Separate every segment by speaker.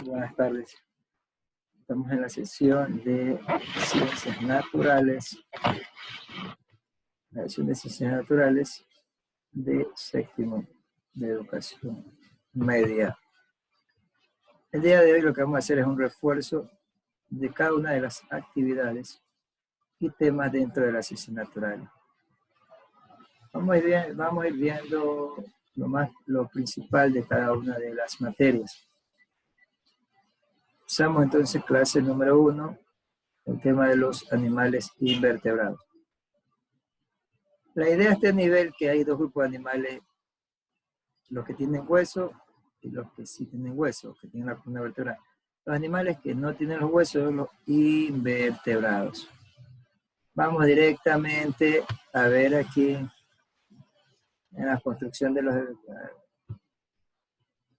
Speaker 1: Buenas tardes. Estamos en la sesión de Ciencias Naturales, la sesión de Ciencias Naturales de séptimo de Educación Media. El día de hoy lo que vamos a hacer es un refuerzo de cada una de las actividades y temas dentro de la ciencia natural. Vamos a ir viendo lo principal de cada una de las materias. Empezamos entonces clase número 1, el tema de los animales invertebrados. La idea a este nivel que hay dos grupos de animales, los que tienen hueso y los que sí tienen hueso, que tienen la columna vertebral. Los animales que no tienen los huesos son los invertebrados. Vamos directamente a ver aquí en la construcción de los vertebrados.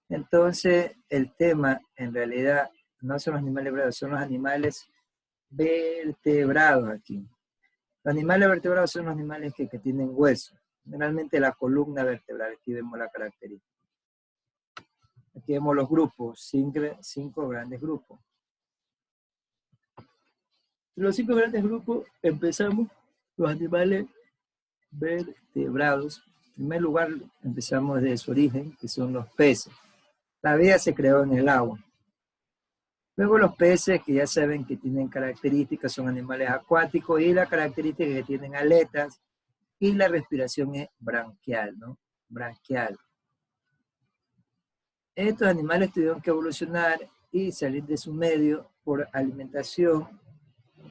Speaker 1: Entonces, el tema en realidad no son los animales vertebrados, son los animales vertebrados aquí. Los animales vertebrados son los animales que tienen hueso. Generalmente la columna vertebral, aquí vemos la característica. Aquí vemos los grupos, cinco grandes grupos. Los 5 grandes grupos empezamos los animales vertebrados. En primer lugar empezamos desde su origen, que son los peces. La vida se creó en el agua. Luego los peces, que ya saben que tienen características, son animales acuáticos y la característica es que tienen aletas y la respiración es branquial, ¿no? Branquial. Estos animales tuvieron que evolucionar y salir de su medio por alimentación.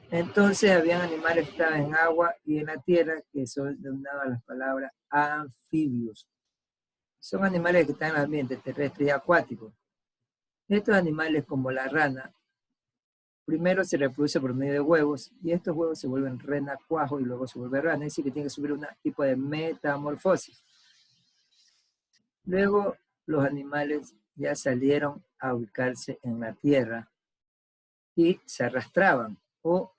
Speaker 1: Entonces habían animales que estaban en agua y en la tierra, que son denominadas las palabras anfibios. Son animales que están en el ambiente terrestre y acuático. Estos animales, como la rana, primero se reproduce por medio de huevos y estos huevos se vuelven renacuajos y luego se vuelve rana, es decir, que tiene que subir un tipo de metamorfosis. Luego los animales ya salieron a ubicarse en la tierra y se arrastraban o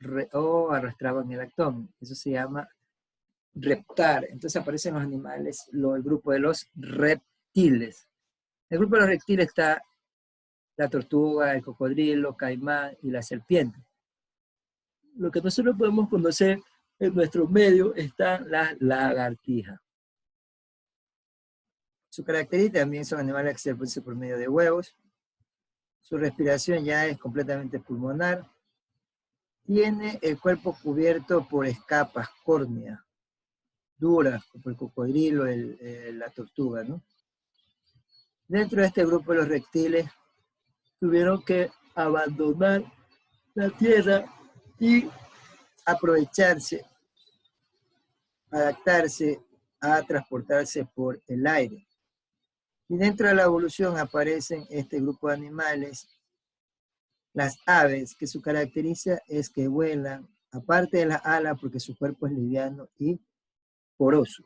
Speaker 1: arrastraban el abdomen. Eso se llama reptar. Entonces aparecen los animales, el grupo de los reptiles. En el grupo de los reptiles está la tortuga, el cocodrilo, caimán y la serpiente. Lo que nosotros podemos conocer en nuestro medio está la lagartija. Su característica también son animales que se reproducen por medio de huevos. Su respiración ya es completamente pulmonar. Tiene el cuerpo cubierto por escapas córneas duras, como el cocodrilo, la tortuga, ¿no? Dentro de este grupo de los reptiles tuvieron que abandonar la tierra y aprovecharse, adaptarse a transportarse por el aire. Y dentro de la evolución aparecen este grupo de animales, las aves, que su característica es que vuelan, aparte de las alas, porque su cuerpo es liviano y poroso.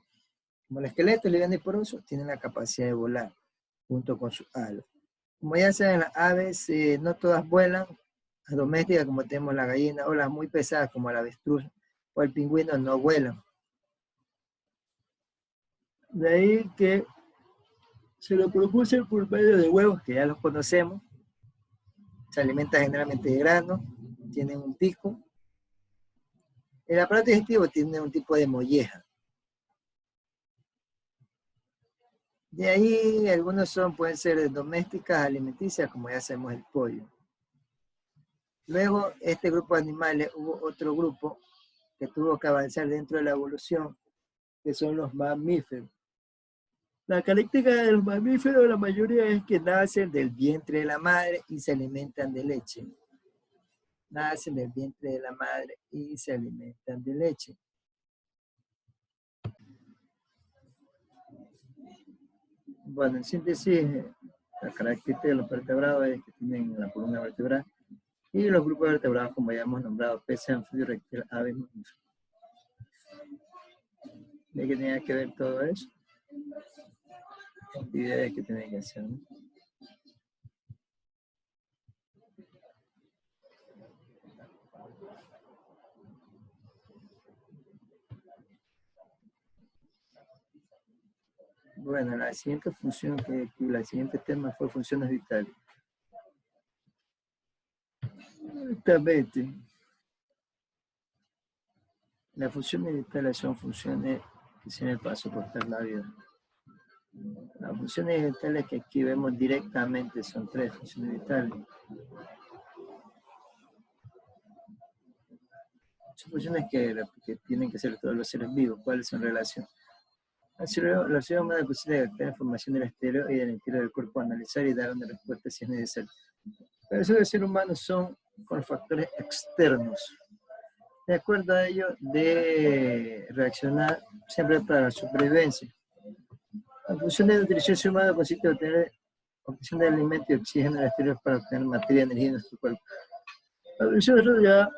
Speaker 1: Como el esqueleto es liviano y poroso, tienen la capacidad de volar junto con sus alas. Como ya saben, las aves no todas vuelan, las domésticas como tenemos la gallina, o las muy pesadas como el avestruz o el pingüino no vuelan. De ahí que se lo propuse por medio de huevos, que ya los conocemos. Se alimentan generalmente de grano, tienen un pico. El aparato digestivo tiene un tipo de molleja. De ahí algunos pueden ser domésticas, alimenticias, como ya sabemos el pollo. Luego, este grupo de animales, hubo otro grupo que tuvo que avanzar dentro de la evolución, que son los mamíferos. La característica de los mamíferos, la mayoría es que nacen del vientre de la madre y se alimentan de leche. Nacen del vientre de la madre y se alimentan de leche. Bueno, en síntesis, la característica de los vertebrados es que tienen la columna vertebral y los grupos vertebrados, como ya hemos nombrado, peces, anfibios, reptiles, aves, mamíferos. ¿De qué tenía que ver todo eso? Actividades que tienen que hacer, ¿no? Bueno, la siguiente función la siguiente tema fue funciones vitales. Exactamente. Las funciones vitales son funciones que se me paso por soportar la vida. Las funciones vitales que aquí vemos directamente son 3 funciones vitales. Son funciones que tienen que ser todos los seres vivos. ¿Cuáles son relación? Los seres humanos posible de obtener información del exterior y del interior del cuerpo, analizar y dar una respuesta si es necesario. Pero eso los seres humanos son con factores externos. De acuerdo a ello, de reaccionar siempre para la supervivencia. La función de nutrición humana consiste en obtener obtención de alimento y oxígeno en el exterior para obtener materia y energía en nuestro cuerpo. Nosotros ya,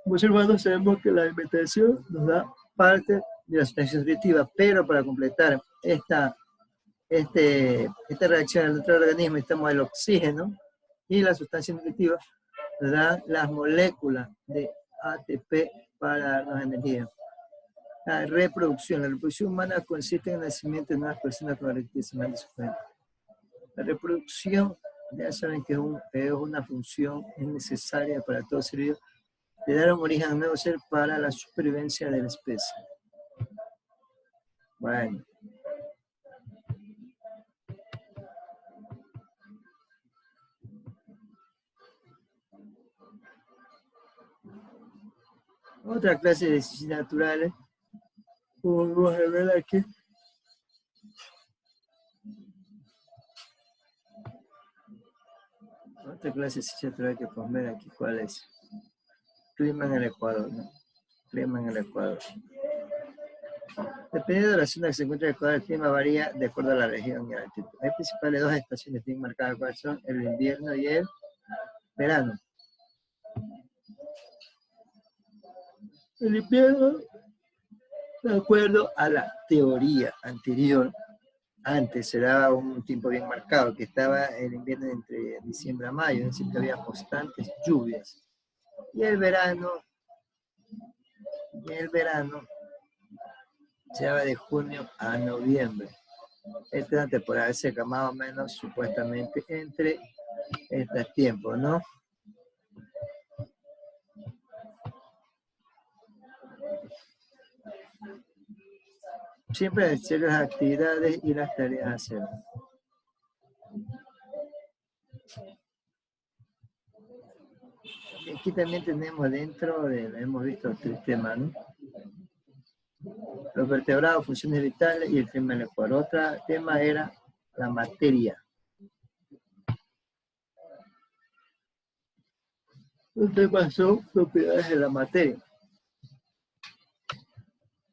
Speaker 1: como seres humanos, sabemos que la alimentación nos da parte de la sustancia nutritiva, pero para completar esta reacción en nuestro organismo necesitamos el oxígeno y la sustancia nutritiva nos dan las moléculas de ATP para darnos energía. La reproducción humana consiste en el nacimiento de nuevas personas con características diferentes. La reproducción, ya saben que es una función necesaria para todo ser vivo, de dar un origen a un nuevo ser para la supervivencia de la especie. Bueno. Otra clase de ciencias naturales, vamos a ver aquí. Otra clase de ciencias naturales que podemos ver aquí, ¿cuál es? Clima en el Ecuador, ¿no? Clima en el Ecuador. Dependiendo de la zona que se encuentra en el Ecuador, el clima varía de acuerdo a la región y a la altitud. Hay principales 2 estaciones bien marcadas, cuáles son el invierno y el verano. El invierno, de acuerdo a la teoría anterior, antes se daba un tiempo bien marcado, que estaba el invierno entre diciembre a mayo, es decir, que había constantes lluvias. Y el verano se daba de junio a noviembre. Esta es una temporada seca, más o menos, supuestamente, entre estos tiempos, ¿no? Siempre hacer las actividades y las tareas a hacer. Aquí también tenemos dentro, hemos visto 3 temas, ¿no? Los vertebrados, funciones vitales y el clima del Ecuador. Otro tema era la materia. Los temas son propiedades de la materia.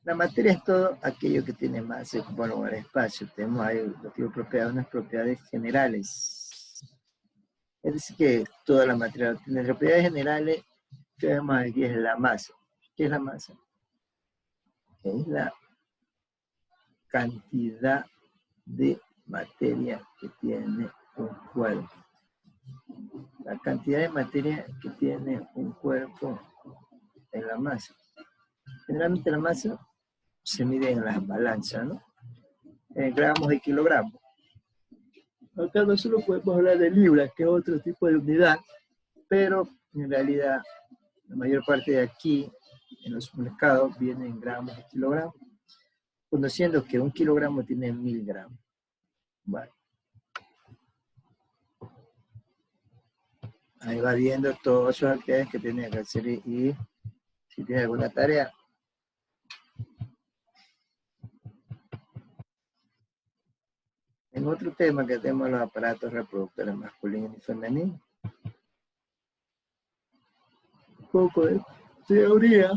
Speaker 1: La materia es todo aquello que tiene masa y ocupa lugar de espacio. Tenemos ahí los tipos de propiedades, unas propiedades generales. Es decir, que toda la materia tiene propiedades generales. Que vemos aquí es la masa. ¿Qué es la masa? Es la cantidad de materia que tiene un cuerpo. La cantidad de materia que tiene un cuerpo es la masa. Generalmente la masa se mide en las balanzas, ¿no? En gramos y kilogramos. Acá no solo podemos hablar de libras, que es otro tipo de unidad, pero en realidad la mayor parte de aquí en los mercados viene en gramos y kilogramos, conociendo que 1 kilogramo tiene 1000 gramos. Bueno. Ahí va viendo todas sus actividades que tiene que hacer y si tiene alguna tarea. En otro tema que tenemos los aparatos reproductores masculinos y femeninos. Un poco de teoría,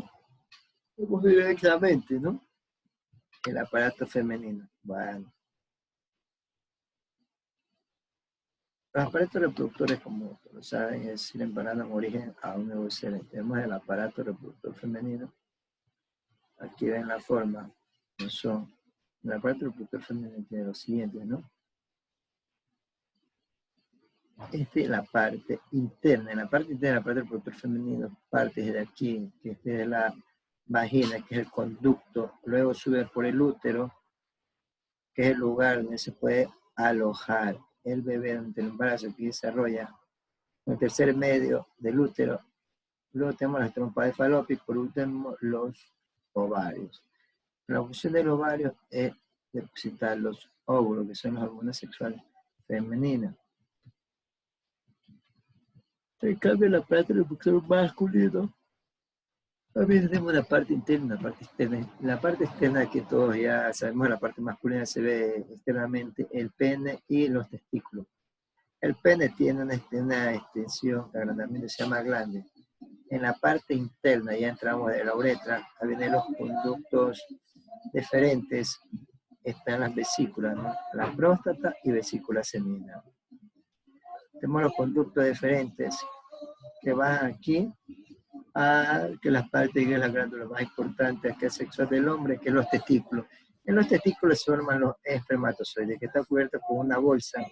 Speaker 1: vamos directamente, ¿no? El aparato femenino. Bueno. Los aparatos reproductores, como todos saben, es decir, dan origen a un nuevo ser. Tenemos el aparato reproductor femenino. Aquí ven la forma. No son. El aparato reproductor femenino tiene lo siguiente, ¿no? Esta es la parte interna. En la parte interna del aparato reproductor femenino, parte de aquí, que es de la vagina, que es el conducto. Luego sube por el útero, que es el lugar donde se puede alojar el bebé durante el embarazo, que desarrolla el tercer medio del útero. Luego tenemos las trompas de falopio y por último los ovarios. La función del ovario es depositar los óvulos, que son las hormonas sexuales femeninas. En cambio, la parte reproductor masculino, también tenemos una parte interna y una parte externa. La parte externa, que todos ya sabemos, la parte masculina se ve externamente, el pene y los testículos. El pene tiene una extensión, el agrandamiento se llama glande. En la parte interna, ya entramos de la uretra, ahí vienen los conductos deferentes, están las vesículas, ¿no? La próstata y vesícula seminal. Tenemos los conductos deferentes que van aquí a que las partes de la glándula más importante que es sexual del hombre, que es los testículos. En los testículos se forman los espermatozoides, que está cubierto con una bolsa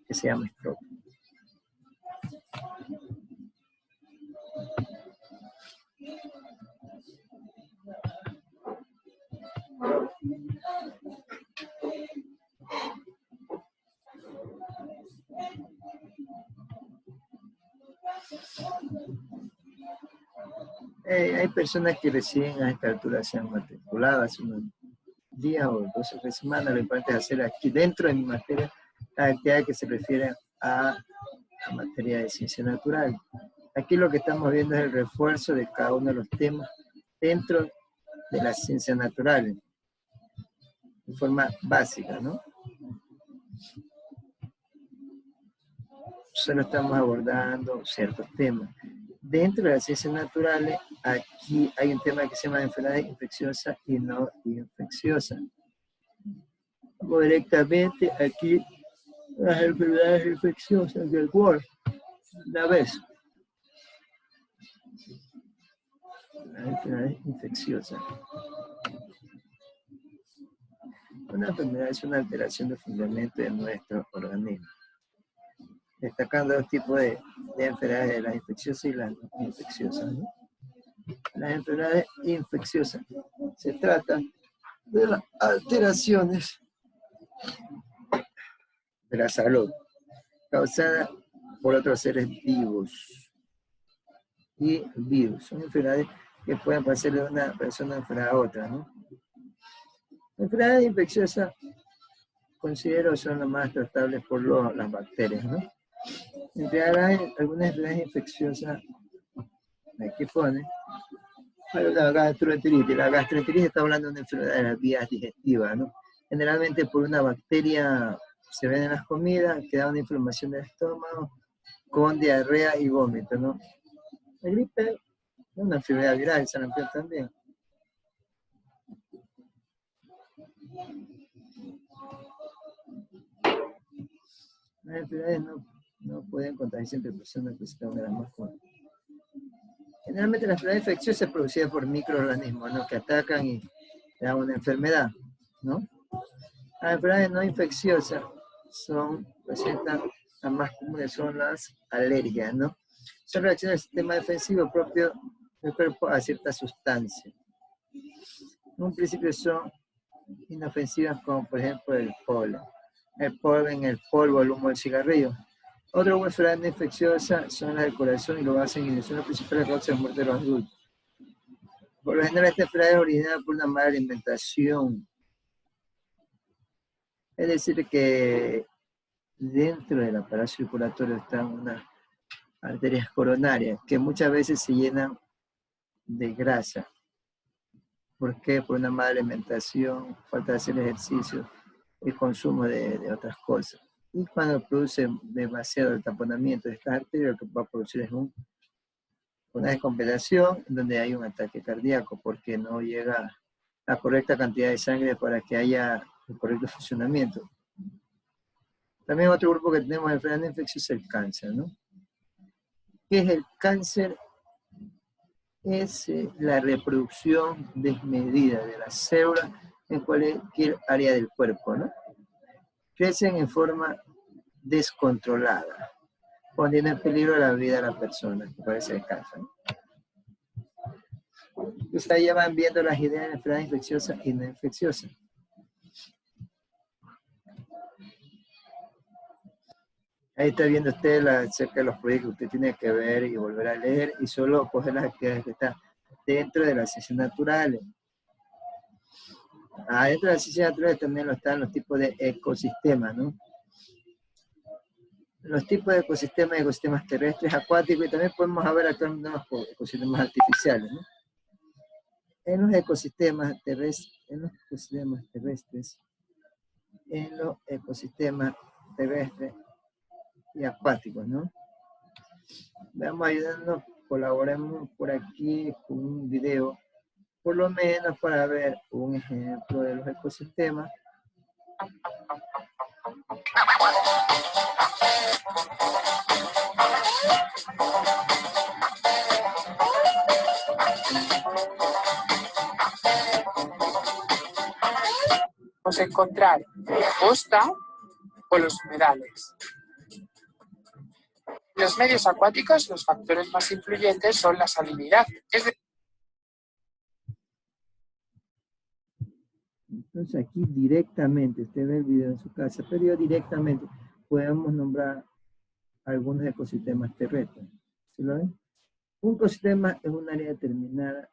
Speaker 1: que se llama estrógeno. Hay personas que recién a esta altura se han matriculado hace unos días o 12 semanas. Lo importante es hacer aquí dentro de mi materia la actividad que se refiere a la materia de ciencia natural. Aquí lo que estamos viendo es el refuerzo de cada uno de los temas dentro de las ciencias naturales, de forma básica, ¿no? Solo estamos abordando ciertos temas. Dentro de las ciencias naturales, aquí hay un tema que se llama enfermedades infecciosas y no infecciosas. Vamos directamente aquí las enfermedades infecciosas del Word. Una vez. Las enfermedades infecciosas. Una enfermedad es una alteración del funcionamiento de nuestro organismo. Destacando dos tipos de enfermedades, las infecciosas y las no infecciosas, ¿no? Las enfermedades infecciosas se tratan de las alteraciones de la salud causadas por otros seres vivos y virus. Son enfermedades que pueden pasar de una persona enferma a otra, ¿no? Las enfermedades infecciosas considero son las más tratables por las bacterias, ¿no? Entre algunas enfermedades infecciosas, aquí pone, la gastroenteritis. La gastroenteritis está hablando de una enfermedad de las vías digestivas, ¿no? Generalmente por una bacteria se ven en las comidas, que da una inflamación del estómago, con diarrea y vómito, ¿no? La gripe es una enfermedad viral, el sarampión también. Las enfermedades no pueden contagiarse entre personas que están de las más comunes. Generalmente la enfermedad infecciosa es producida por microorganismos, ¿no? Que atacan y dan una enfermedad, ¿no? Las enfermedades no infecciosas presentan, las más comunes son las alergias, ¿no? Son reacciones del sistema defensivo propio del cuerpo a ciertas sustancias. En un principio son inofensivas, como por ejemplo el polen, el polvo, el humo del cigarrillo. Otra enfermedad infecciosa son las del corazón y lo hacen y son las principales causas de muerte de los adultos. Por lo general, esta enfermedad es originada por una mala alimentación. Es decir, que dentro del aparato circulatorio están unas arterias coronarias que muchas veces se llenan de grasa. ¿Por qué? Por una mala alimentación, falta de hacer ejercicio y consumo de otras cosas. Y cuando produce demasiado el taponamiento de estas arterias, lo que va a producir es una descompensación donde hay un ataque cardíaco porque no llega la correcta cantidad de sangre para que haya el correcto funcionamiento. También otro grupo que tenemos de enfermedad infecciosa es el cáncer, ¿no? ¿Qué es el cáncer? Es la reproducción desmedida de las células en cualquier área del cuerpo, ¿no? Crecen en forma descontrolada, poniendo en peligro la vida de la persona, que parece el cáncer, ¿no? Entonces ahí ya van viendo las ideas de enfermedad infecciosa y no infecciosa. Ahí está viendo usted acerca de los proyectos que usted tiene que ver y volver a leer y solo coger las actividades que están dentro de las ciencias naturales. Dentro de las ciencias naturales también están los tipos de ecosistemas, ¿no? Los tipos de ecosistemas y ecosistemas terrestres, acuáticos, y también podemos ver actualmente los ecosistemas artificiales, ¿no? En los ecosistemas terrestres, y acuáticos, ¿no? Vamos ayudando, colaboremos por aquí con un video, por lo menos para ver un ejemplo de los ecosistemas.
Speaker 2: Vamos a encontrar la costa o los humedales. En los medios acuáticos, los factores más influyentes son la salinidad.
Speaker 1: Entonces aquí directamente, usted ve el video en su casa, pero directamente podemos nombrar algunos ecosistemas terrestres. ¿Sí lo ven? Un ecosistema es un área determinada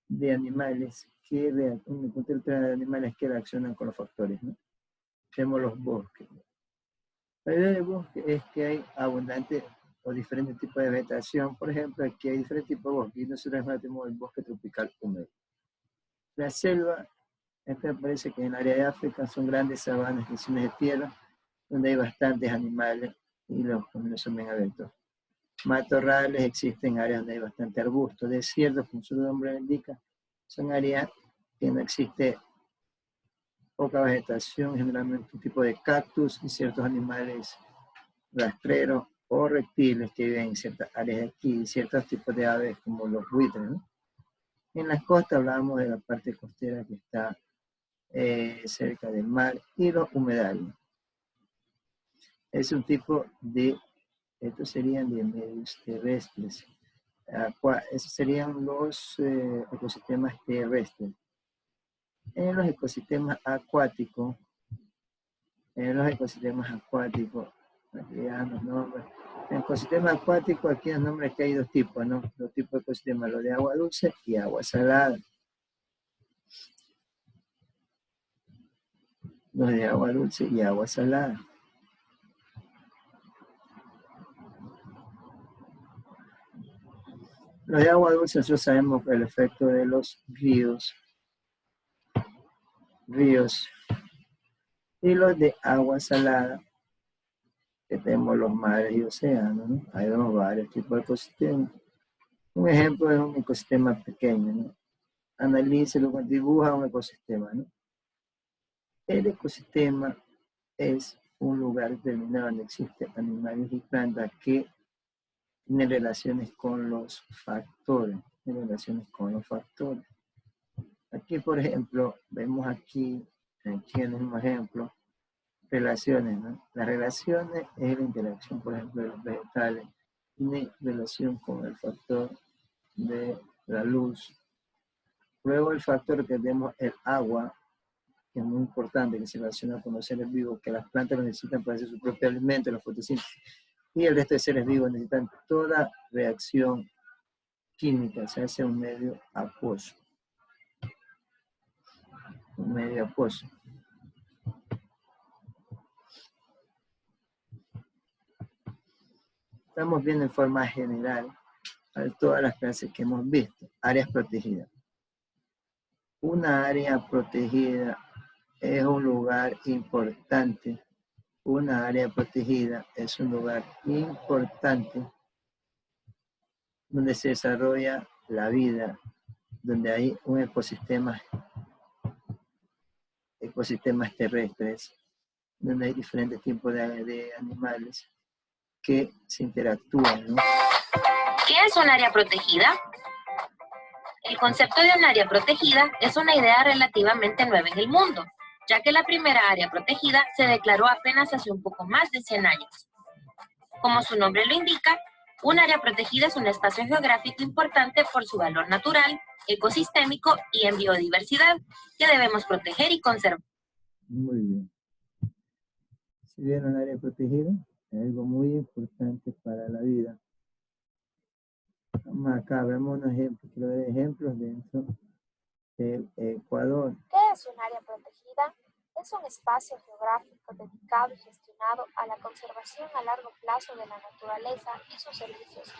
Speaker 1: de animales que reaccionan con los factores, ¿no? Tenemos los bosques. La idea del bosque es que hay abundante o diferentes tipos de vegetación. Por ejemplo, aquí hay diferentes tipos de bosques y nosotros tenemos el bosque tropical húmedo. La selva, esta parece que en el área de África son grandes sabanas, extensiones de tierra, donde hay bastantes animales y los caminos son bien abiertos. Matorrales existen áreas donde hay bastante arbusto. Desiertos, como su nombre indica, son áreas que no existe poca vegetación, generalmente un tipo de cactus y ciertos animales rastreros o reptiles que viven en ciertas áreas de aquí, y ciertos tipos de aves como los buitres, ¿no? En las costas hablamos de la parte costera que está cerca del mar y los humedales. Es un tipo de, estos serían de medios terrestres. Esos serían los ecosistemas terrestres. En los ecosistemas acuáticos, aquí ya los nombres. En el ecosistema acuático, aquí los nombres que hay dos tipos, ¿no? Dos tipos de ecosistemas, los de agua dulce y agua salada. Los de agua dulce y agua salada. Los de agua dulce, nosotros sabemos que el efecto de los ríos, y los de agua salada, que tenemos los mares y océanos, ¿no? Hay varios tipos de ecosistemas. Un ejemplo es un ecosistema pequeño, ¿no? Analícelo, dibuja un ecosistema, ¿no? El ecosistema es un lugar determinado donde existen animales y plantas que tienen relaciones con los factores. Aquí, por ejemplo, vemos aquí en el mismo ejemplo, relaciones, ¿no? Las relaciones es la interacción, por ejemplo, de los vegetales. Tiene relación con el factor de la luz. Luego el factor que tenemos el agua, que es muy importante, que se relaciona con los seres vivos, que las plantas lo necesitan para hacer su propio alimento, la fotosíntesis. Y el resto de seres vivos necesitan toda reacción química, se hace un medio acuoso. Estamos viendo en forma general todas las clases que hemos visto. Áreas protegidas. Una área protegida es un lugar importante. Una área protegida es un lugar importante donde se desarrolla la vida, donde hay un ecosistemas terrestres, donde hay diferentes tipos de animales que se interactúan, ¿no?
Speaker 3: ¿Qué es un área protegida? El concepto de un área protegida es una idea relativamente nueva en el mundo, ya que la primera área protegida se declaró apenas hace un poco más de 100 años. Como su nombre lo indica, un área protegida es un espacio geográfico importante por su valor natural, ecosistémico y en biodiversidad, que debemos proteger y conservar.
Speaker 1: Muy bien. ¿Sí vieron el área protegida? algo muy importante para la vida. Vamos acá, vemos un ejemplo, quiero ver ejemplos dentro del Ecuador.
Speaker 4: ¿Qué es un área protegida? Es un espacio geográfico dedicado y gestionado a la conservación a largo plazo de la naturaleza y sus servicios.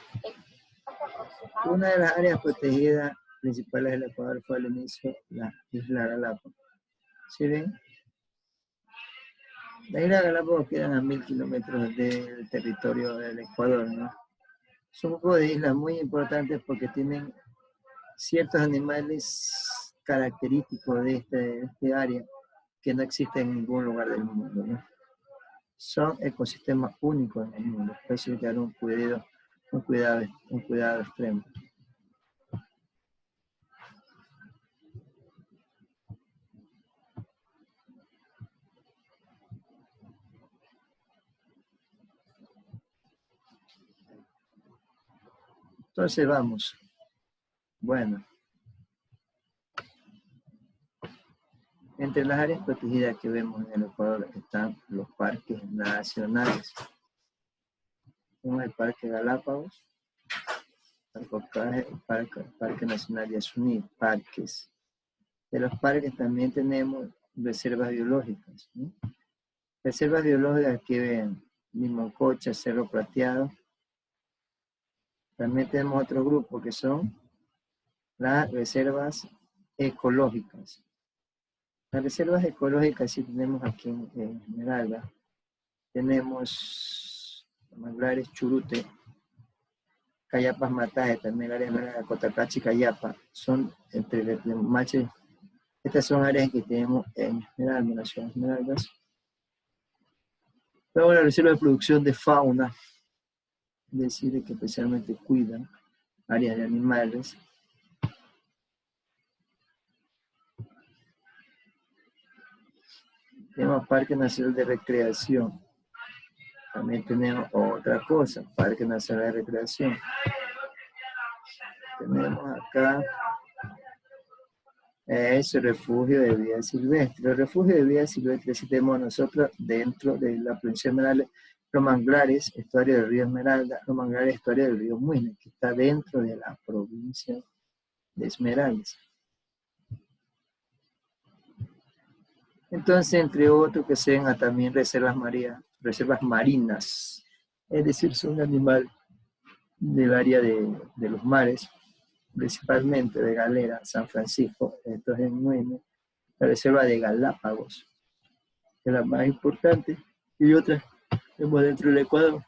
Speaker 1: Una de las áreas protegidas principales del Ecuador fue al inicio la isla Galápagos. ¿Sí ven? La isla Galápagos quedan a 1000 kilómetros del territorio del Ecuador, ¿no? Son un grupo de islas muy importantes porque tienen ciertos animales característicos de este área que no existen en ningún lugar del mundo, ¿no? Son ecosistemas únicos en el mundo, por eso hay que dar un cuidado extremo. Entonces vamos. Bueno. Entre las áreas protegidas que vemos en el Ecuador están los parques nacionales. Tenemos el Parque Galápagos, el Parque Nacional Yasuní, parques. De los parques también tenemos reservas biológicas, ¿no? Reservas biológicas que ven Limoncocha, Cerro Plateado. También tenemos otro grupo que son las reservas ecológicas. Las reservas ecológicas sí tenemos aquí en Esmeralda. Tenemos manglares Churute, Cayapas Mataje, también áreas de Cotacachi, Cayapa. Son entre Mache. Estas son áreas que tenemos en Esmeralda, en la ciudad de Esmeraldas. Luego la reserva de producción de fauna, es decir, que especialmente cuidan áreas de animales. Tenemos Parque Nacional de Recreación. También tenemos otra cosa, Parque Nacional de Recreación. Tenemos acá ese refugio de vida silvestre. Los refugios de vida silvestre sí tenemos nosotros dentro de la provincia de Esmeralda, los manglares, estuario del río Esmeralda, los manglares, estuario del río Muine, que está dentro de la provincia de Esmeraldas. Entonces, entre otros que sean también reservas marinas, es decir, son animales del área de los mares, principalmente de Galera, San Francisco, esto es en Muine, la reserva de Galápagos, que es la más importante, y otras tenemos dentro del Ecuador,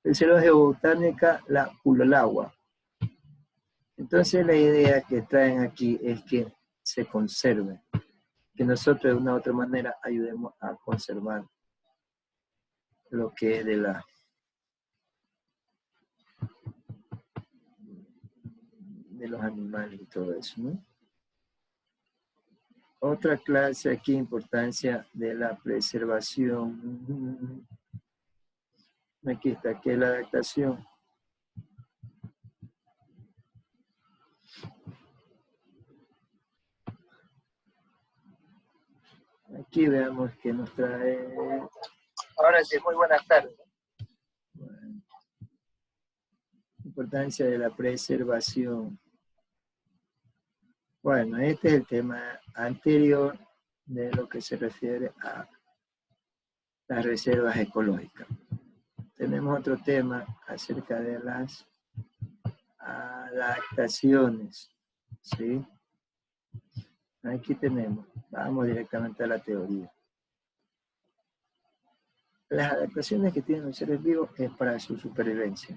Speaker 1: reserva geobotánica La Pulolagua. Entonces la idea que traen aquí es que se conserve, que nosotros de una u otra manera ayudemos a conservar lo que es de los animales y todo eso, ¿no? Otra clase aquí, importancia de la preservación. Aquí está, que es la adaptación. Aquí veamos que nos trae. Ahora sí, muy buenas tardes. Bueno. Importancia de la preservación. Bueno, este es el tema anterior de lo que se refiere a las reservas ecológicas. Tenemos otro tema acerca de las adaptaciones, ¿sí? Aquí tenemos, vamos directamente a la teoría. Las adaptaciones que tienen los seres vivos es para su supervivencia.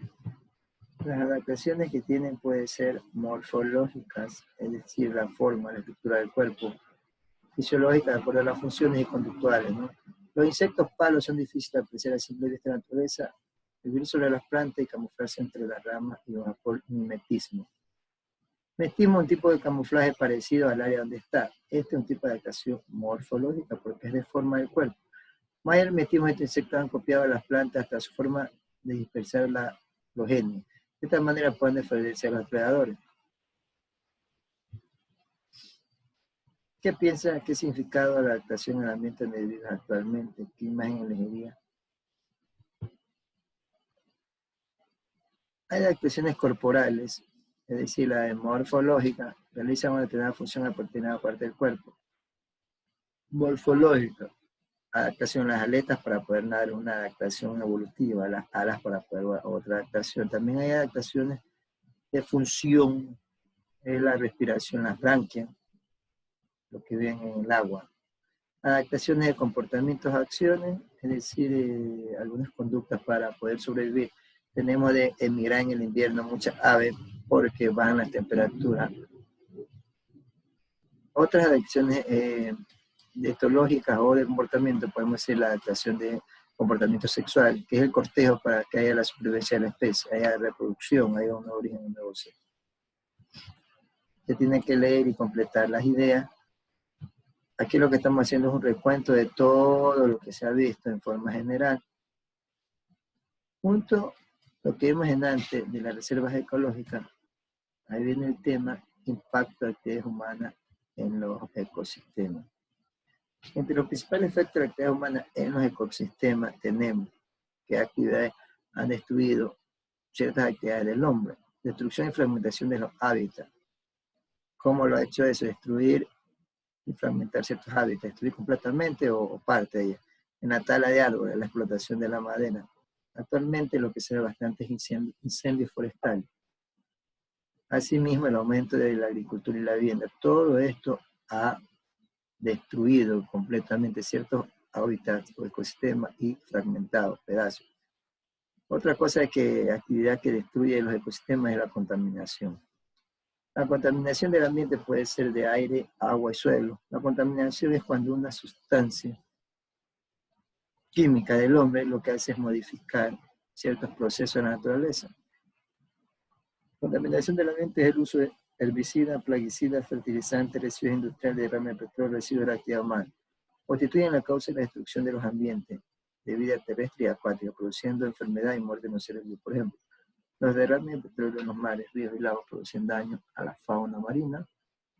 Speaker 1: Las adaptaciones que tienen pueden ser morfológicas, es decir, la forma, la estructura del cuerpo, fisiológicas de acuerdo a las funciones y conductuales, ¿no? Los insectos palos son difíciles de apreciar a simple vista de la naturaleza, vivir sobre las plantas y camuflarse entre las ramas y bajo por mimetismo. Mimetismo es un tipo de camuflaje parecido al área donde está. Este es un tipo de adaptación morfológica porque es de forma del cuerpo. Más el mimetismo, estos insectos han copiado a las plantas hasta su forma de dispersar los genes. De esta manera pueden defenderse a los depredadores. ¿Qué piensa? ¿Qué significado la adaptación al ambiente donde vivimos actualmente? ¿Qué imagen elegiría? Hay adaptaciones corporales, es decir, la morfológica, realizan una determinada función a determinada parte del cuerpo. Morfológica, adaptación a las aletas para poder nadar, una adaptación evolutiva, a las alas para poder otra adaptación. También hay adaptaciones de función, la respiración, las branquias, lo que ven en el agua. Adaptaciones de comportamientos, acciones, es decir, algunas conductas para poder sobrevivir. Tenemos de emigrar en el invierno muchas aves porque bajan las temperaturas. Otras adaptaciones etológicas o de comportamiento, podemos decir la adaptación de comportamiento sexual, que es el cortejo para que haya la supervivencia de la especie, haya reproducción, haya un origen, un nuevo ser. Se tiene que leer y completar las ideas. Aquí lo que estamos haciendo es un recuento de todo lo que se ha visto en forma general. Junto a lo que vimos en antes de las reservas ecológicas, ahí viene el tema impacto de actividades humanas en los ecosistemas. Entre los principales efectos de la actividad humana en los ecosistemas tenemos que actividades han destruido ciertas actividades del hombre, destrucción y fragmentación de los hábitats. ¿Cómo lo ha hecho eso? Destruir y fragmentar ciertos hábitats, destruir completamente o parte de ellos. En la tala de árboles, la explotación de la madera. Actualmente lo que se ve bastante es incendios forestales. Asimismo, el aumento de la agricultura y la vivienda. Todo esto ha destruido completamente ciertos hábitats o ecosistemas y fragmentado pedazos. Otra cosa es que actividad que destruye los ecosistemas es la contaminación. La contaminación del ambiente puede ser de aire, agua y suelo. La contaminación es cuando una sustancia química del hombre lo que hace es modificar ciertos procesos de la naturaleza. Contaminación del ambiente es el uso de herbicidas, plaguicidas, fertilizantes, residuos industriales, derrame de petróleo, residuos de la actividad humana. Constituyen la causa de la destrucción de los ambientes de vida terrestre y acuática, produciendo enfermedad y muerte en los seres vivos. Por ejemplo, los derrames de petróleo en los mares, ríos y lagos producen daño a la fauna marina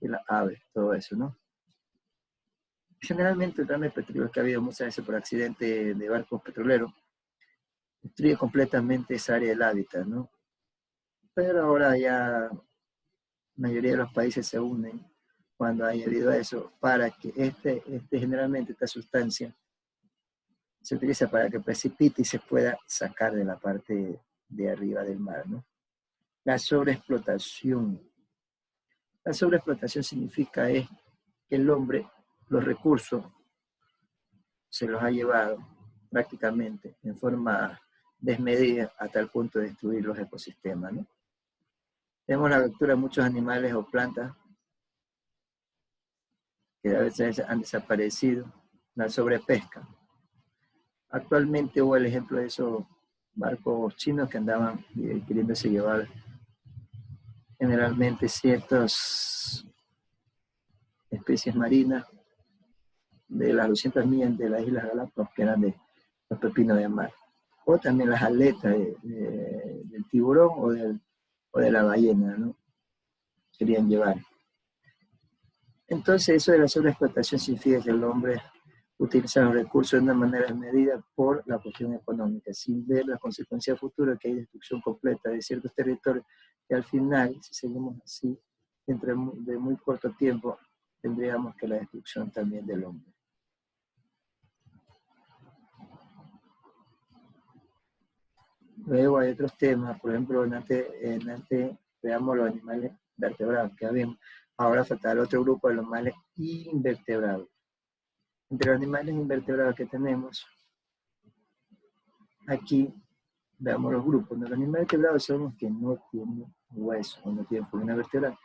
Speaker 1: y las aves, todo eso, ¿no? Generalmente el derrame de petróleo que ha habido muchas veces por accidente de barcos petroleros destruye completamente esa área del hábitat, ¿no? Pero ahora ya la mayoría de los países se unen cuando haya habido eso para que generalmente esta sustancia se utiliza para que precipite y se pueda sacar de la parte de arriba del mar, ¿no? La sobreexplotación. La sobreexplotación significa es que el hombre, los recursos, se los ha llevado prácticamente en forma desmedida hasta el punto de destruir los ecosistemas, ¿no? Tenemos la captura de muchos animales o plantas que a veces han desaparecido, la sobrepesca. Actualmente hubo el ejemplo de esos barcos chinos que andaban queriéndose llevar generalmente ciertas especies marinas de las 200 millas de las Islas Galápagos, que eran de los pepinos de mar. O también las aletas del tiburón o de la ballena, ¿no? Querían llevar. Entonces, eso de la sobreexplotación significa que el hombre utiliza los recursos de una manera desmedida por la cuestión económica, sin ver las consecuencias futuras, que hay destrucción completa de ciertos territorios, que al final, si seguimos así, dentro de muy corto tiempo, tendríamos que la destrucción también del hombre. Luego hay otros temas, por ejemplo, antes veamos los animales vertebrados que habíamos. Ahora falta el otro grupo de los animales invertebrados. Entre los animales invertebrados que tenemos, aquí veamos los grupos. Los animales vertebrados son los que no tienen hueso, no tienen columna vertebral.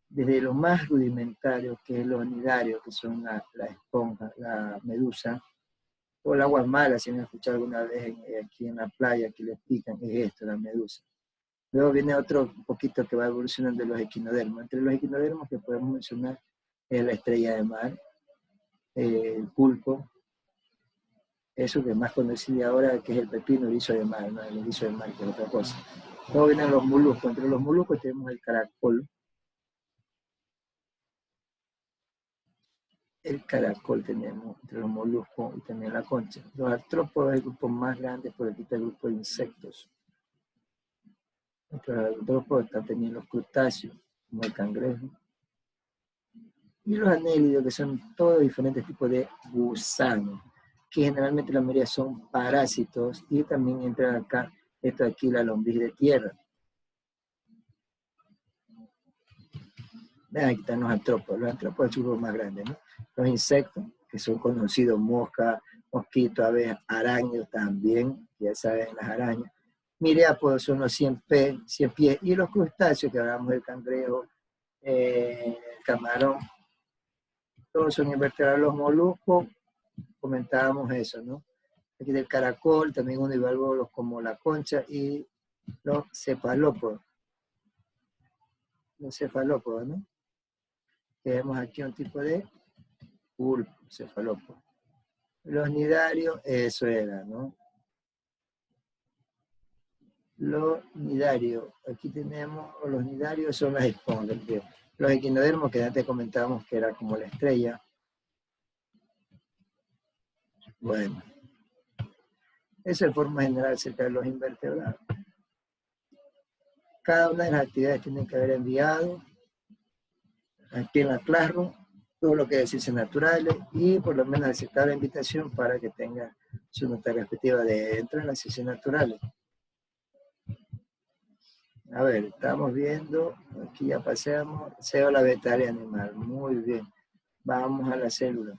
Speaker 1: Desde los más rudimentarios, que es los anidario, que son la esponja, la medusa, o el agua mala, si han escuchado alguna vez aquí en la playa que les pican, es esto, la medusa. Luego viene otro poquito que va evolucionando de los equinodermos. Entre los equinodermos que podemos mencionar es la estrella de mar, el pulpo, eso que es más conocido ahora, que es el pepino erizo de mar, ¿no? El erizo de mar, que es otra cosa. Luego vienen los moluscos. Entre los moluscos tenemos el caracol. El caracol tenemos entre los moluscos y también la concha. Los artrópodos es el grupo más grande, por aquí está el grupo de insectos. Entre los artrópodos están también los crustáceos, como el cangrejo. Y los anélidos, que son todos diferentes tipos de gusanos, que generalmente la mayoría son parásitos, y también entra acá, esto aquí, la lombriz de tierra. Vean, aquí están los artrópodos es un grupo más grande, ¿no? Los insectos, que son conocidos, moscas, mosquitos, abejas, arácnidos también, ya saben, las arañas. Miriápodos son los 100 pies, y los crustáceos, que hablamos del cangrejo, el camarón, todos son invertebrados. Los moluscos, comentábamos eso, ¿no? Aquí del caracol, también univalvos como la concha, y los cefalópodos. Los cefalópodos, ¿no? Tenemos aquí un tipo de pulpo, cefalópodo. Los nidarios, eso era, ¿no? Los nidarios, aquí tenemos, los nidarios son las esponjas. Los equinodermos, que antes comentábamos que era como la estrella. Bueno, eso es forma general acerca de los invertebrados. Cada una de las actividades tienen que haber enviado aquí en la Classroom todo lo que es ciencias naturales, y por lo menos aceptar la invitación para que tenga su nota respectiva dentro de las ciencias naturales. A ver, estamos viendo, aquí ya pasamos, célula vegetal y animal. Muy bien. Vamos a la célula.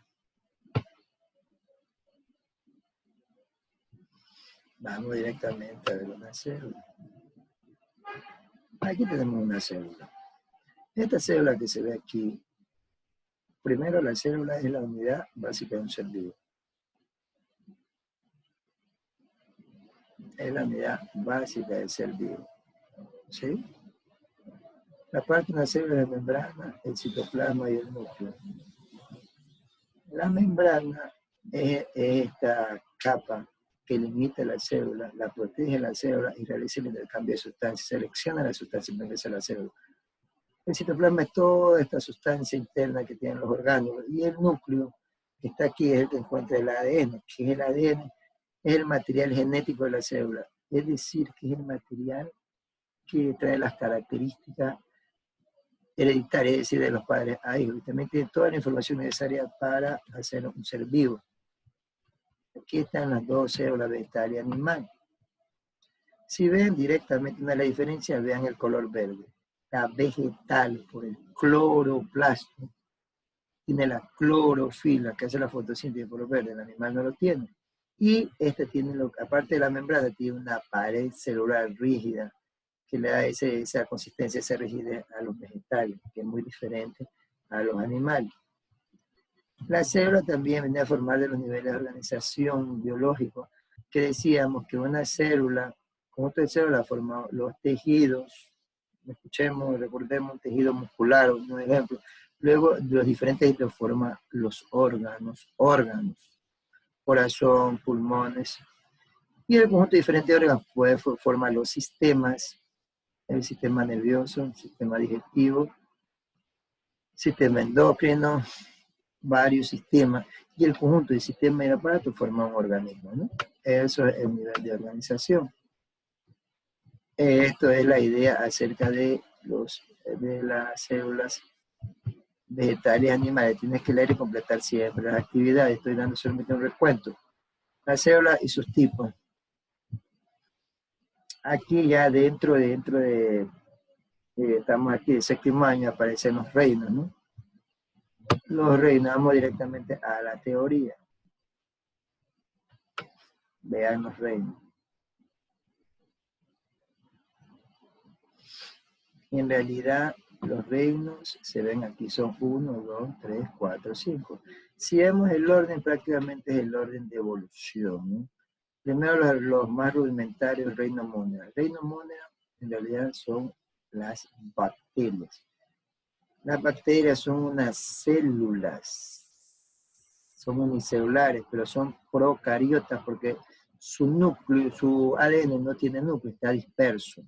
Speaker 1: Vamos directamente a ver una célula. Aquí tenemos una célula. Esta célula que se ve aquí, primero la célula es la unidad básica de un ser vivo. Es la unidad básica del ser vivo. ¿Sí? La parte de una célula es la membrana, el citoplasma y el núcleo. La membrana es esta capa que limita la célula, la protege la célula y realiza el intercambio de sustancias, selecciona la sustancia y ingresa a la célula. El citoplasma es toda esta sustancia interna que tienen los orgánulos, y el núcleo que está aquí es el que encuentra el ADN, que es el ADN, es el material genético de la célula, es decir, que es el material que trae las características hereditarias, es decir, de los padres a hijos, y también tiene toda la información necesaria para hacer un ser vivo. Aquí están las dos células, vegetal y animal. Si ven directamente una de las diferencias, vean el color verde. La vegetal, por el cloroplasto, tiene la clorofila, que hace la fotosíntesis por lo verde, el animal no lo tiene. Y este tiene, aparte de la membrana, tiene una pared celular rígida, que le da esa consistencia, esa rigidez a los vegetales, que es muy diferente a los animales. La célula también viene a formar de los niveles de organización biológico, que decíamos que una célula, conjunto de células, forma los tejidos. Escuchemos, recordemos un tejido muscular, un ejemplo. Luego, los diferentes tejidos forman los órganos, corazón, pulmones. Y el conjunto de diferentes órganos puede formar los sistemas, el sistema nervioso, el sistema digestivo, sistema endocrino, varios sistemas, y el conjunto de sistema y el aparato forma un organismo, ¿no? Eso es el nivel de organización. Esto es la idea acerca de las células vegetales y animales. Tienes que leer y completar siempre las actividades. Estoy dando solamente un recuento. Las células y sus tipos. Aquí ya dentro de estamos aquí de séptimo año, aparecen los reinos, ¿no? Los reinos, vamos directamente a la teoría. Vean los reinos. En realidad, los reinos se ven aquí, son 1, 2, 3, 4, 5. Si vemos el orden, prácticamente es el orden de evolución, ¿no? Primero los más rudimentarios, el reino Monera. El reino Monera en realidad son las bacterias. Las bacterias son unas células, son unicelulares, pero son procariotas porque su núcleo, su ADN no tiene núcleo, está disperso.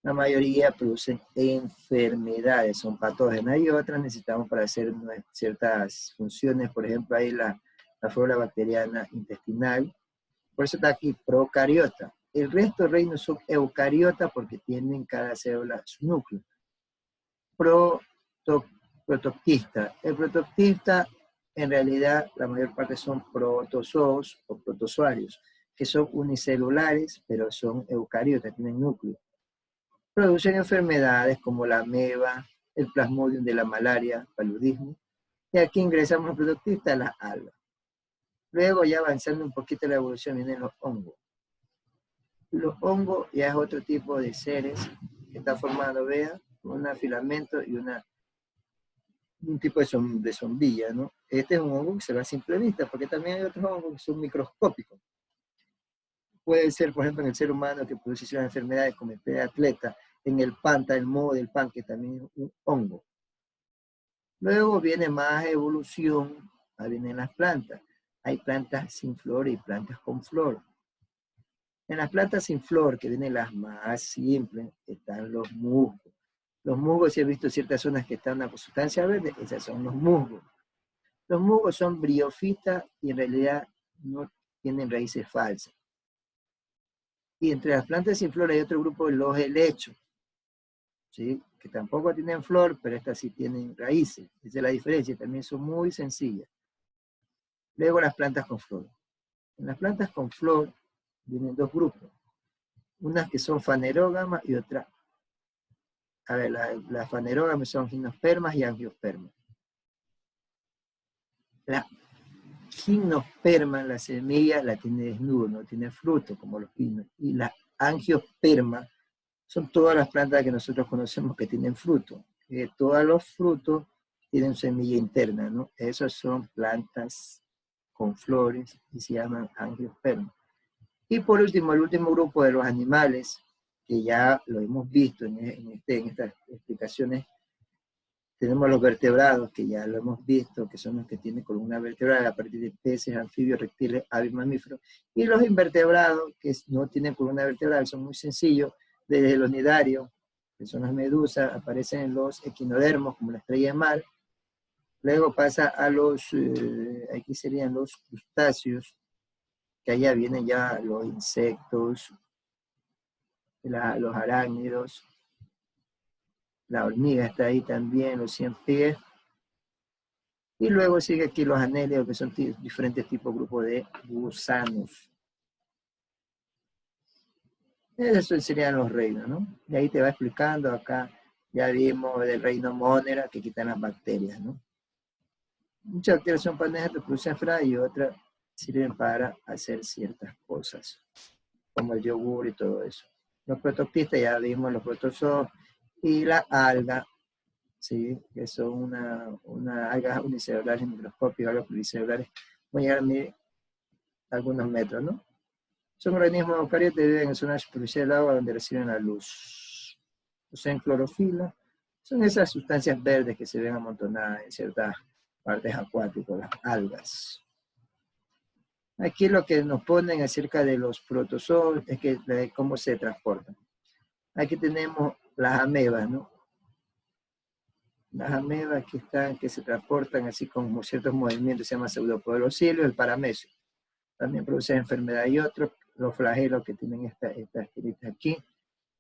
Speaker 1: La mayoría producen enfermedades, son patógenas, y otras necesitamos para hacer ciertas funciones. Por ejemplo, hay la flora bacteriana intestinal, por eso está aquí procariota. El resto del reino son eucariotas porque tienen cada célula su núcleo. Protoctista. El protoctista, en realidad, la mayor parte son protozoos o protozoarios, que son unicelulares, pero son eucariotas, tienen núcleo. Producen enfermedades como la ameba, el plasmodium de la malaria, paludismo, y aquí ingresamos los protoctistas, las algas. Luego, ya avanzando un poquito en la evolución, vienen los hongos. Los hongos ya es otro tipo de seres que está formado, vea, un filamento y un tipo de zombilla, ¿no? Este es un hongo que se ve a simple vista, porque también hay otros hongos que son microscópicos. Puede ser, por ejemplo, en el ser humano que produce ciertas enfermedades como el de atleta, en el pan, el moho del pan, que también es un hongo. Luego viene más evolución, ahí vienen las plantas. Hay plantas sin flor y plantas con flor. En las plantas sin flor, que vienen las más simples, están los musgos. Los musgos, si he visto ciertas zonas que están una sustancia verde, esas son los musgos. Los musgos son briofitas y en realidad no tienen raíces falsas. Y entre las plantas sin flor hay otro grupo, los helechos, ¿sí? Que tampoco tienen flor, pero estas sí tienen raíces. Esa es la diferencia, también son muy sencillas. Luego las plantas con flor. En las plantas con flor vienen dos grupos. Unas que son fanerógamas y otras. A ver, las fanerógamas son gimnospermas y angiospermas. La gimnosperma, la semilla, la tiene desnudo, no tiene fruto, como los pinos. Y la angiosperma son todas las plantas que nosotros conocemos que tienen fruto. Todos los frutos tienen semilla interna, ¿no? Esas son plantas con flores y se llaman angiospermas. Y por último, el último grupo de los animales, que ya lo hemos visto en estas explicaciones, tenemos los vertebrados, que ya lo hemos visto, que son los que tienen columna vertebral a partir de peces, anfibios, reptiles, aves, mamíferos. Y los invertebrados, que no tienen columna vertebral, son muy sencillos, desde los nidarios, que son las medusas, aparecen en los equinodermos, como la estrella de mar. Luego pasa a los, aquí serían los crustáceos, que allá vienen ya los insectos, los arácnidos, la hormiga está ahí también, los 100 pies. Y luego sigue aquí los anélidos, que son diferentes tipos de grupos de gusanos. Esos serían los reinos, ¿no? Y ahí te va explicando, acá ya vimos del reino Monera, que quitan las bacterias, ¿no? Muchas bacterias son panejas que producen enfermedad y otras sirven para hacer ciertas cosas, como el yogur y todo eso. Los protoctistas ya vimos los protozoos y la alga, ¿sí? Que son una algas unicelulares microscópicas, algas pluricelulares, van a llegar a medir algunos metros, ¿no? Son organismos eucariotas que viven en zonas superficiales del agua donde reciben la luz. Poseen clorofila. Son esas sustancias verdes que se ven amontonadas en ciertas partes acuáticas, las algas. Aquí lo que nos ponen acerca de los protozoos es que cómo se transportan. Aquí tenemos las amebas, ¿no? Las amebas que se transportan así como ciertos movimientos, se llama pseudopoderocilio, el paramesio. También produce enfermedad y otros, los flagelos que tienen estas tiritas aquí,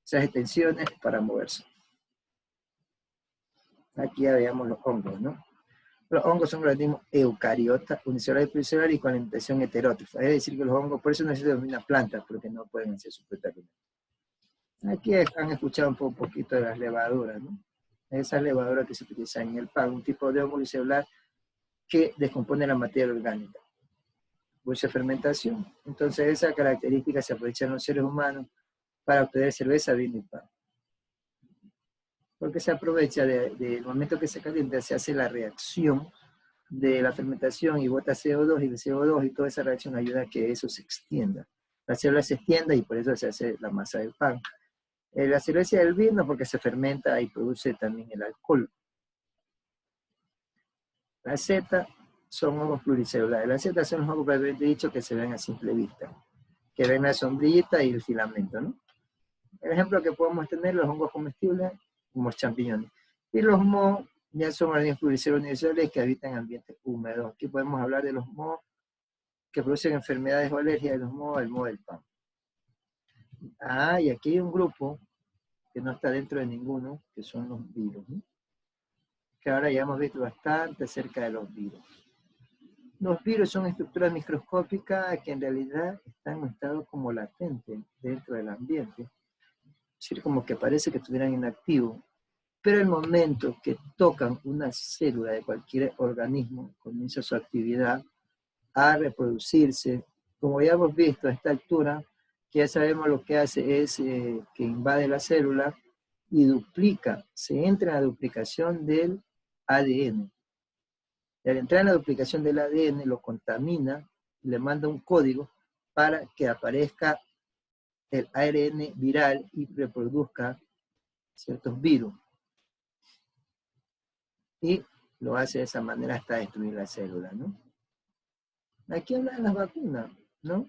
Speaker 1: esas extensiones para moverse. Aquí ya veamos los hongos, ¿no? Los hongos son organismos eucariotas, unicelulares y pluricelulares y con alimentación heterótrofa. Es decir, que los hongos, por eso no se denominan plantas, porque no pueden hacer su propia alimentación. Aquí han escuchado un poquito de las levaduras, ¿no? Esas levaduras que se utilizan en el pan, un tipo de hongo unicelular que descompone la materia orgánica. Produce fermentación. Entonces esa característica se aprovecha en los seres humanos para obtener cerveza, vino y pan. Porque se aprovecha del momento que se calienta, se hace la reacción de la fermentación y bota CO2 y el CO2 y toda esa reacción ayuda a que eso se extienda. La célula se extienda y por eso se hace la masa del pan. La cerveza y el vino porque se fermenta y produce también el alcohol. La seta son hongos pluricelulares. Las setas son los hongos propiamente dicho que se ven a simple vista, que ven la sombrillita y el filamento, ¿no? El ejemplo que podemos tener, los hongos comestibles, como los champiñones. Y los mohos ya son organismos pluricelulares universales que habitan en ambientes húmedos. Aquí podemos hablar de los mohos que producen enfermedades o alergias de los mohos, el moho del pan. Ah, y aquí hay un grupo que no está dentro de ninguno, que son los virus, ¿no? Que ahora ya hemos visto bastante acerca de los virus. Los virus son estructuras microscópicas que en realidad están en un estado como latente dentro del ambiente. Es decir, como que parece que estuvieran inactivos. Pero el momento que tocan una célula de cualquier organismo, comienza su actividad a reproducirse. Como ya hemos visto a esta altura, que ya sabemos lo que hace es que invade la célula y duplica, se entra en la duplicación del ADN. Y al entrar en la duplicación del ADN lo contamina, le manda un código para que aparezca el ARN viral y reproduzca ciertos virus. Y lo hace de esa manera hasta destruir la célula, ¿no? Aquí hablan de las vacunas, ¿no?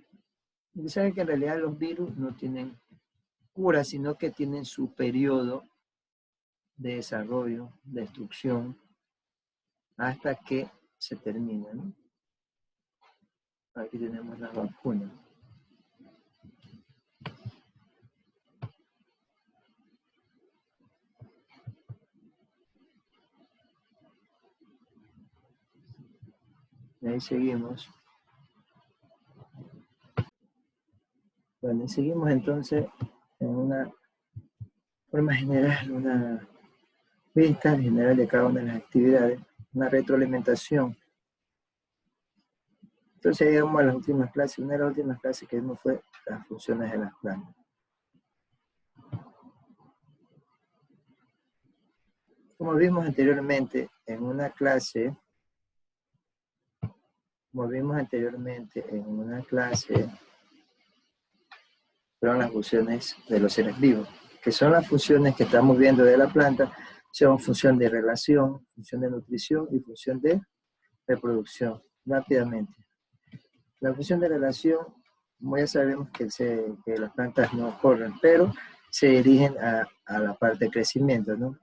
Speaker 1: Y saben que en realidad los virus no tienen cura, sino que tienen su periodo de desarrollo, de destrucción, hasta que se termina, ¿no? Aquí tenemos las vacunas. Y ahí seguimos. Bueno, y seguimos entonces en una forma general, una vista general de cada una de las actividades, una retroalimentación. Entonces llegamos a las últimas clases. Una de las últimas clases que vimos fue las funciones de las plantas. Como vimos anteriormente en una clase, fueron las funciones de los seres vivos, que son las funciones que estamos viendo de la planta, son función de relación, función de nutrición y función de reproducción. Rápidamente. La función de relación, como ya sabemos que las plantas no corren, pero se dirigen a la parte de crecimiento, ¿no?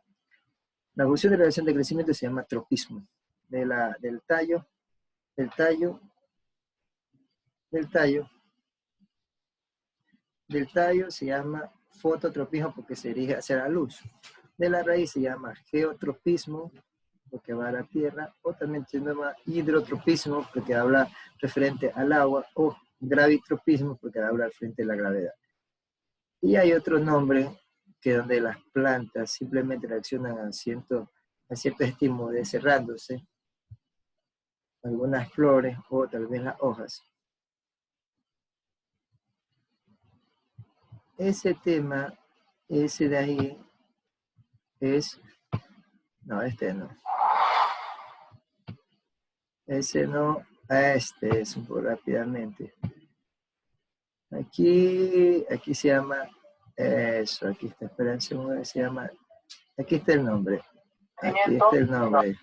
Speaker 1: La función de relación de crecimiento se llama tropismo. Del tallo se llama fototropismo porque se dirige hacia la luz. De la raíz se llama geotropismo porque va a la tierra, o también se llama hidrotropismo porque habla referente al agua, o gravitropismo porque habla referente a la gravedad. Y hay otro nombre que donde las plantas simplemente reaccionan a ciertos estímulos, cerrándose, algunas flores o tal vez las hojas. Ese tema, ese de ahí, es, no, este no. Ese no, este es un poco rápidamente. Aquí se llama, eso, aquí está, espérense, se llama, aquí está el nombre. Aquí está el nombre.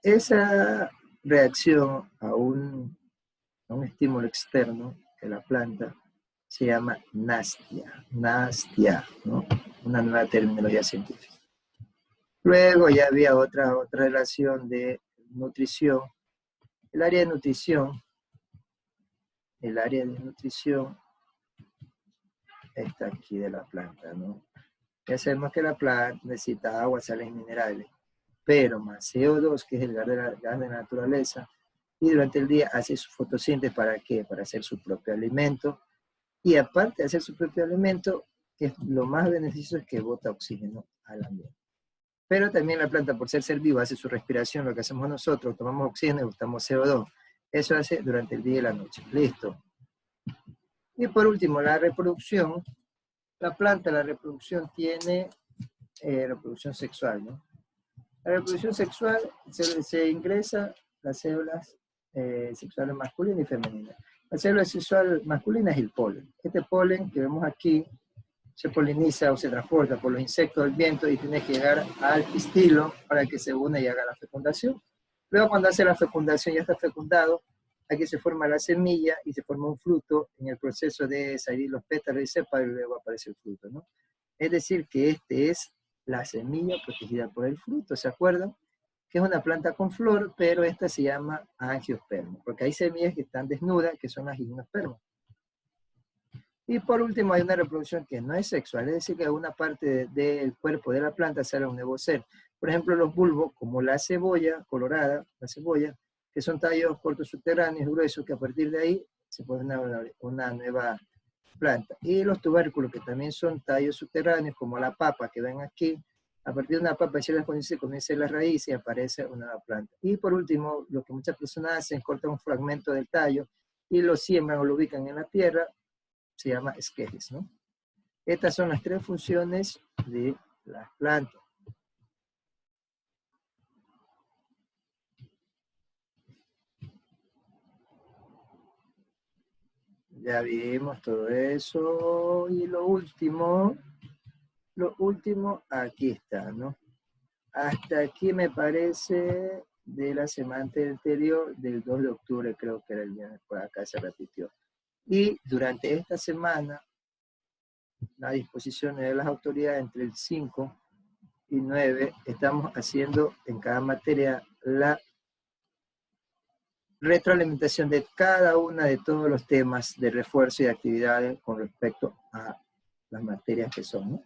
Speaker 1: Esa reacción a un estímulo externo de la planta se llama nastia, ¿no? Una nueva terminología científica. Luego ya había otra relación de nutrición. El área de nutrición está aquí de la planta, ¿no? Ya sabemos que la planta necesita agua, sales y minerales, pero más CO2, que es el gas de la naturaleza, y durante el día hace su fotosíntesis, ¿para qué? Para hacer su propio alimento, y aparte de hacer su propio alimento, que es lo más beneficioso es que bota oxígeno al ambiente. Pero también la planta, por ser viva, hace su respiración, lo que hacemos nosotros, tomamos oxígeno y botamos CO2. Eso hace durante el día y la noche. Listo. Y por último, la reproducción. La planta, la reproducción tiene reproducción sexual, ¿no? La reproducción sexual se ingresa las células sexuales masculinas y femeninas. La célula sexual masculina es el polen. Este polen que vemos aquí se poliniza o se transporta por los insectos del viento y tiene que llegar al pistilo para que se una y haga la fecundación. Luego cuando hace la fecundación, ya está fecundado, aquí se forma la semilla y se forma un fruto en el proceso de salir los pétalos y sépalo y luego aparece el fruto, ¿no? Es decir, que este es la semilla protegida por el fruto, ¿se acuerdan? Que es una planta con flor, pero esta se llama angiosperma, porque hay semillas que están desnudas, que son las gimnospermas. Y por último hay una reproducción que no es sexual, es decir, que una parte del cuerpo de la planta sale un nuevo ser. Por ejemplo, los bulbos, como la cebolla colorada, la cebolla, que son tallos cortos subterráneos gruesos, que a partir de ahí se pone una nueva planta. Y los tubérculos, que también son tallos subterráneos, como la papa que ven aquí, a partir de una papa, si las condiciones, comienza la raíz y aparece una nueva planta. Y por último, lo que muchas personas hacen, cortan un fragmento del tallo y lo siembran o lo ubican en la tierra, se llama esquejes, ¿no? Estas son las 3 funciones de las plantas. Ya vimos todo eso. Y lo último aquí está, ¿no? Hasta aquí me parece de la semana anterior, del 2 de octubre, creo que era el viernes, por acá se repitió. Y durante esta semana, la disposición de las autoridades entre el 5 y 9, estamos haciendo en cada materia la retroalimentación de cada una de todos los temas de refuerzo y actividades con respecto a las materias que son, ¿no?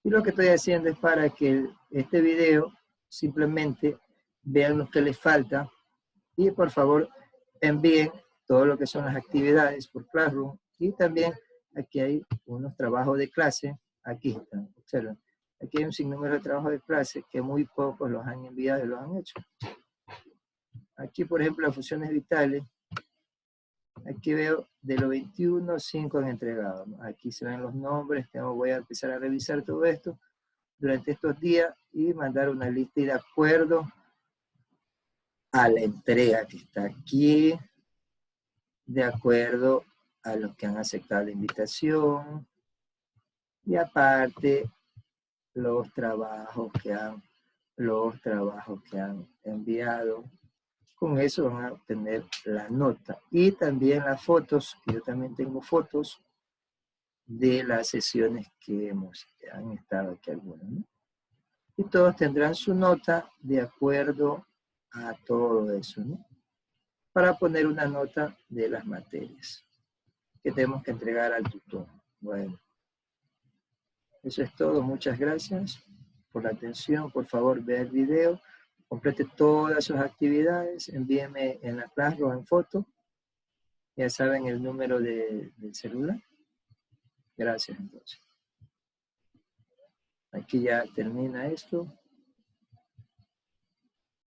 Speaker 1: Y lo que estoy haciendo es para que este video simplemente vean lo que les falta y por favor envíen todo lo que son las actividades por Classroom. Y también aquí hay unos trabajos de clase, aquí están, observen. Aquí hay un sinnúmero de trabajos de clase que muy pocos los han enviado y los han hecho. Aquí, por ejemplo, las funciones vitales. Aquí veo de los 21, 5 han entregado, ¿no? Aquí se ven los nombres, voy a empezar a revisar todo esto durante estos días y mandar una lista y de acuerdo a la entrega que está aquí, de acuerdo a los que han aceptado la invitación y aparte los trabajos que han enviado. Con eso van a obtener la nota. Y también las fotos, que yo también tengo fotos de las sesiones que han estado aquí algunas, ¿no? Y todos tendrán su nota de acuerdo a todo eso, ¿no? Para poner una nota de las materias que tenemos que entregar al tutor. Bueno, eso es todo. Muchas gracias por la atención. Por favor, vea el video. Complete todas sus actividades, envíeme en la Classroom en foto. Ya saben el número del celular. Gracias entonces. Aquí ya termina esto.